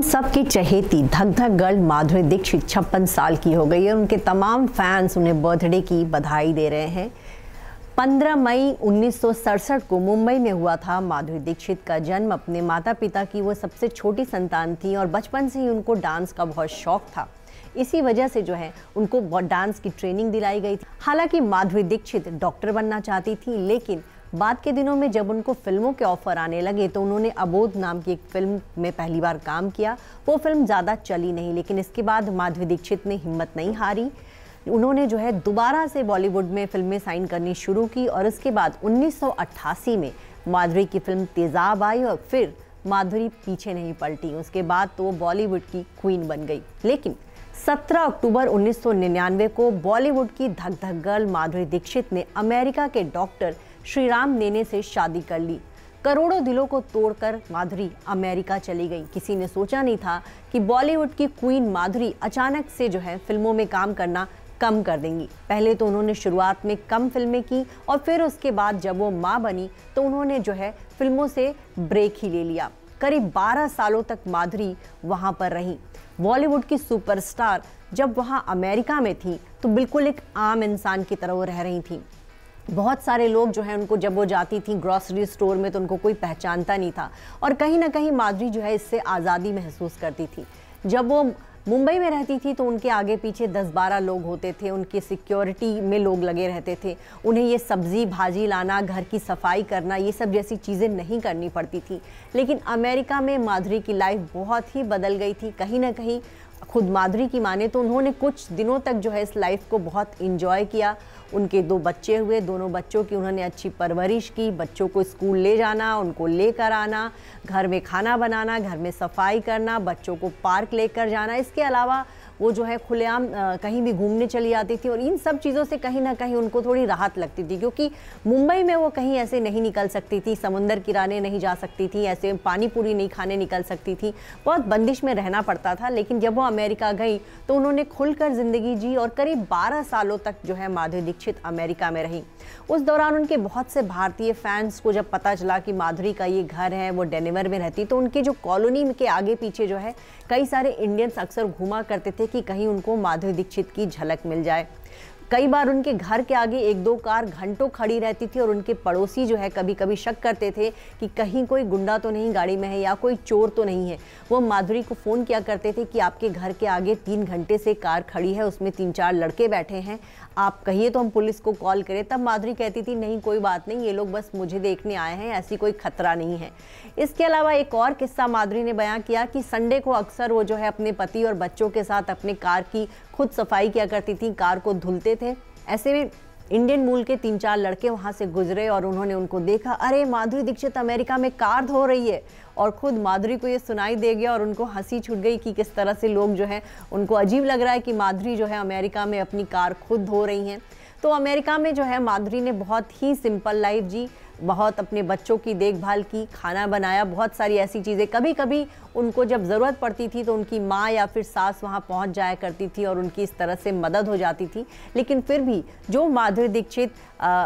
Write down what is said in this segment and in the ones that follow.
सब की चहेती धक धक गर्ल माधुरी दीक्षित 56 साल की हो गई है। उनके तमाम फैंस उन्हें बर्थडे की बधाई दे रहे हैं। 15 मई 1967 को मुंबई में हुआ था माधुरी दीक्षित का जन्म। अपने माता पिता की वो सबसे छोटी संतान थी और बचपन से ही उनको डांस का बहुत शौक था। इसी वजह से जो है उनको डांस की ट्रेनिंग दिलाई गई थी। हालांकि माधुरी दीक्षित डॉक्टर बनना चाहती थी, लेकिन बाद के दिनों में जब उनको फिल्मों के ऑफर आने लगे तो उन्होंने अबोध नाम की एक फिल्म में पहली बार काम किया। वो फिल्म ज़्यादा चली नहीं, लेकिन इसके बाद माधुरी दीक्षित ने हिम्मत नहीं हारी। उन्होंने जो है दोबारा से बॉलीवुड में फिल्में साइन करनी शुरू की और उसके बाद 1988 में माधुरी की फिल्म तेजाब आई और फिर माधुरी पीछे नहीं पलटी। उसके बाद तो वो बॉलीवुड की क्वीन बन गई। लेकिन 17 अक्टूबर 1999 को बॉलीवुड की धक धक गर्ल माधुरी दीक्षित ने अमेरिका के डॉक्टर श्रीराम नेने से शादी कर ली। करोड़ों दिलों को तोड़कर माधुरी अमेरिका चली गई। किसी ने सोचा नहीं था कि बॉलीवुड की क्वीन माधुरी अचानक से जो है फिल्मों में काम करना कम कर देंगी। पहले तो उन्होंने शुरुआत में कम फिल्में की और फिर उसके बाद जब वो माँ बनी तो उन्होंने जो है फिल्मों से ब्रेक ही ले लिया। करीब 12 सालों तक माधुरी वहाँ पर रही। बॉलीवुड की सुपरस्टार जब वहाँ अमेरिका में थी तो बिल्कुल एक आम इंसान की तरह वो रह रही थी। बहुत सारे लोग जो है उनको जब वो जाती थी ग्रॉसरी स्टोर में तो उनको कोई पहचानता नहीं था और कहीं ना कहीं माधुरी जो है इससे आज़ादी महसूस करती थी। जब वो मुंबई में रहती थी तो उनके आगे पीछे 10-12 लोग होते थे, उनकी सिक्योरिटी में लोग लगे रहते थे। उन्हें ये सब्जी भाजी लाना, घर की सफाई करना, ये सब जैसी चीज़ें नहीं करनी पड़ती थी। लेकिन अमेरिका में माधुरी की लाइफ बहुत ही बदल गई थी। कहीं ना कहीं खुद माधुरी की माने तो उन्होंने कुछ दिनों तक जो है इस लाइफ को बहुत इंजॉय किया। उनके 2 बच्चे हुए, दोनों बच्चों की उन्होंने अच्छी परवरिश की। बच्चों को स्कूल ले जाना, उनको लेकर आना, घर में खाना बनाना, घर में सफाई करना, बच्चों को पार्क लेकर जाना। इसके अलावा वो जो है खुलेआम कहीं भी घूमने चली जाती थी और इन सब चीज़ों से कहीं ना कहीं उनको थोड़ी राहत लगती थी, क्योंकि मुंबई में वो कहीं ऐसे नहीं निकल सकती थी, समुंदर किनारे नहीं जा सकती थी, ऐसे पानी पूरी नहीं खाने निकल सकती थी, बहुत बंदिश में रहना पड़ता था। लेकिन जब वो अमेरिका गई तो उन्होंने खुलकर ज़िंदगी जी और करीब 12 सालों तक जो है माधुरी दीक्षित अमेरिका में रही। उस दौरान उनके बहुत से भारतीय फैंस को जब पता चला कि माधुरी का ये घर है, वो डेनवर में रहती, तो उनके जो कॉलोनी के आगे पीछे जो है कई सारे इंडियंस अक्सर घूमा करते थे कि कहीं उनको माधुरी दीक्षित की झलक मिल जाए। कई बार उनके घर के आगे 1-2 कार घंटों खड़ी रहती थी और उनके पड़ोसी जो है कभी कभी शक करते थे कि कहीं कोई गुंडा तो नहीं गाड़ी में है या कोई चोर तो नहीं है। वो माधुरी को फ़ोन किया करते थे कि आपके घर के आगे 3 घंटे से कार खड़ी है, उसमें 3-4 लड़के बैठे हैं, आप कहिए तो हम पुलिस को कॉल करें। तब माधुरी कहती थी नहीं कोई बात नहीं, ये लोग बस मुझे देखने आए हैं, ऐसी कोई खतरा नहीं है। इसके अलावा एक और किस्सा माधुरी ने बयां किया कि संडे को अक्सर वो जो है अपने पति और बच्चों के साथ अपने कार की खुद सफाई किया करती थी, कार को धुलते थे। ऐसे में इंडियन मूल के 3-4 लड़के वहाँ से गुजरे और उन्होंने उनको देखा, अरे माधुरी दीक्षित अमेरिका में कार धो रही है। और खुद माधुरी को ये सुनाई दे गया और उनको हंसी छूट गई कि किस तरह से लोग जो है उनको अजीब लग रहा है कि माधुरी जो है अमेरिका में अपनी कार खुद धो रही हैं। तो अमेरिका में जो है माधुरी ने बहुत ही सिंपल लाइफ जी, बहुत अपने बच्चों की देखभाल की, खाना बनाया, बहुत सारी ऐसी चीज़ें। कभी कभी उनको जब ज़रूरत पड़ती थी तो उनकी माँ या फिर सास वहाँ पहुँच जाया करती थी और उनकी इस तरह से मदद हो जाती थी। लेकिन फिर भी जो माधुरी दीक्षित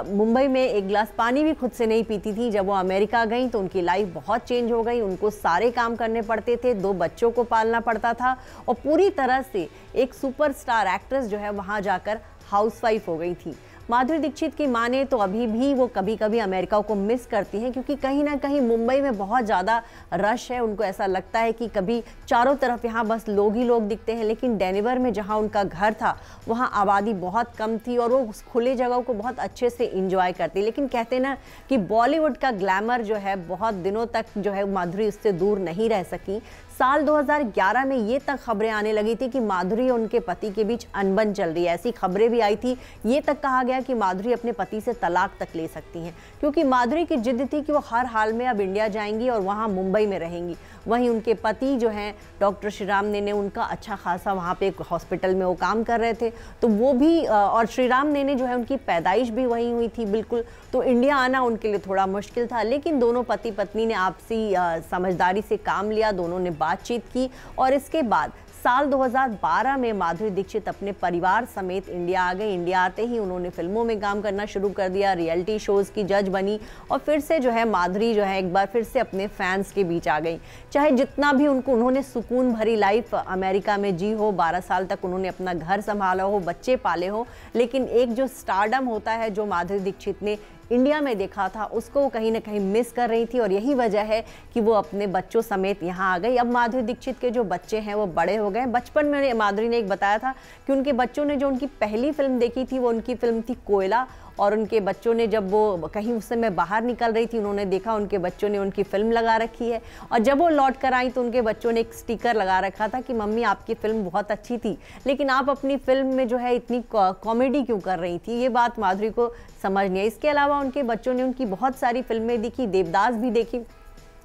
मुंबई में एक गिलास पानी भी खुद से नहीं पीती थी, जब वो अमेरिका गई तो उनकी लाइफ बहुत चेंज हो गई। उनको सारे काम करने पड़ते थे, 2 बच्चों को पालना पड़ता था और पूरी तरह से एक सुपरस्टार एक्ट्रेस जो है वहाँ जाकर हाउसवाइफ हो गई थी। माधुरी दीक्षित की माने तो अभी भी वो कभी कभी अमेरिका को मिस करती हैं, क्योंकि कहीं ना कहीं मुंबई में बहुत ज़्यादा रश है। उनको ऐसा लगता है कि कभी चारों तरफ यहाँ बस लोग ही लोग दिखते हैं। लेकिन डेनवर में जहाँ उनका घर था वहाँ आबादी बहुत कम थी और वो उस खुले जगह को बहुत अच्छे से इंजॉय करती। लेकिन कहते ना कि बॉलीवुड का ग्लैमर जो है बहुत दिनों तक जो है माधुरी उससे दूर नहीं रह सकी। साल 2011 में ये तक खबरें आने लगी थी कि माधुरी और उनके पति के बीच अनबन चल रही है। ऐसी खबरें भी आई थी, ये तक कहा गया कि माधुरी अपने पति से तलाक तक ले सकती हैं, क्योंकि माधुरी की जिद थी कि वो हर हाल में अब इंडिया जाएंगी और वहाँ मुंबई में रहेंगी। वहीं उनके पति जो हैं डॉक्टर श्रीराम नेने, उनका अच्छा खासा वहाँ पे एक हॉस्पिटल में वो काम कर रहे थे, तो वो भी और श्रीराम नेने जो है उनकी पैदाइश भी वहीं हुई थी बिल्कुल, तो इंडिया आना उनके लिए थोड़ा मुश्किल था। लेकिन दोनों पति पत्नी ने आपसी समझदारी से काम लिया, दोनों ने बातचीत की और इसके बाद साल 2012 में माधुरी दीक्षित अपने परिवार समेत इंडिया आ गई। इंडिया आते ही उन्होंने फिल्म फिल्मों में काम करना शुरू कर दिया, रियलिटी शोज़ की जज बनी और फिर से जो है माधुरी जो है एक बार फिर से अपने फैंस के बीच आ गई। चाहे जितना भी उन्होंने सुकून भरी लाइफ अमेरिका में जी हो, 12 साल तक उन्होंने अपना घर संभाला हो, बच्चे पाले हो, लेकिन एक जो स्टारडम होता है जो माधुरी दीक्षित ने इंडिया में देखा था उसको वो कहीं ना कहीं मिस कर रही थी और यही वजह है कि वो अपने बच्चों समेत यहाँ आ गई। अब माधुरी दीक्षित के जो बच्चे हैं वो बड़े हो गए। बचपन में माधुरी ने एक बताया था कि उनके बच्चों ने जो उनकी पहली फिल्म देखी थी वो उनकी फिल्म थी कोयला, और उनके बच्चों ने जब वो कहीं उस समय बाहर निकल रही थी उन्होंने देखा उनके बच्चों ने उनकी फिल्म लगा रखी है, और जब वो लौट कर आई तो उनके बच्चों ने एक स्टिकर लगा रखा था कि मम्मी आपकी फिल्म बहुत अच्छी थी लेकिन आप अपनी फिल्म में जो है इतनी कॉमेडी क्यों कर रही थी। ये बात माधुरी को समझ नहीं है। इसके अलावा उनके बच्चों ने उनकी बहुत सारी फिल्में देखी, देवदास भी देखी।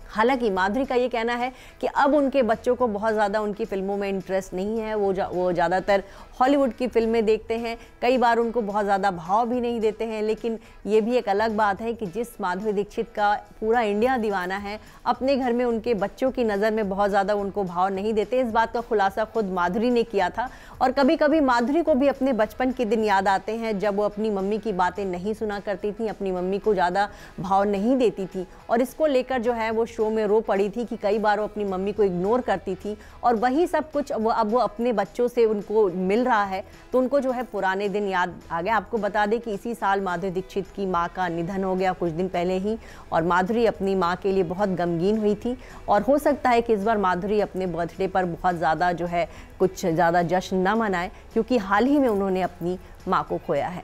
हालांकि माधुरी का ये कहना है कि अब उनके बच्चों को बहुत ज़्यादा उनकी फिल्मों में इंटरेस्ट नहीं है, वो ज़्यादातर हॉलीवुड की फिल्में देखते हैं, कई बार उनको बहुत ज़्यादा भाव भी नहीं देते हैं। लेकिन ये भी एक अलग बात है कि जिस माधुरी दीक्षित का पूरा इंडिया दीवाना है, अपने घर में उनके बच्चों की नज़र में बहुत ज़्यादा उनको भाव नहीं देते। इस बात का खुलासा खुद माधुरी ने किया था। और कभी कभी माधुरी को भी अपने बचपन के दिन याद आते हैं जब वो अपनी मम्मी की बातें नहीं सुना करती थी, अपनी मम्मी को ज़्यादा भाव नहीं देती थी, और इसको लेकर जो है वो शो में रो पड़ी थी कि कई बार वो अपनी मम्मी को इग्नोर करती थी। और वही सब कुछ अब वो अपने बच्चों से उनको मिल रहा है तो उनको जो है पुराने दिन याद आ गया। आपको बता दें कि इसी साल माधुरी दीक्षित की माँ का निधन हो गया कुछ दिन पहले ही, और माधुरी अपनी माँ के लिए बहुत गमगीन हुई थी। और हो सकता है कि इस बार माधुरी अपने बर्थडे पर बहुत ज़्यादा जो है कुछ ज़्यादा जश्न न मनाए क्योंकि हाल ही में उन्होंने अपनी माँ को खोया है।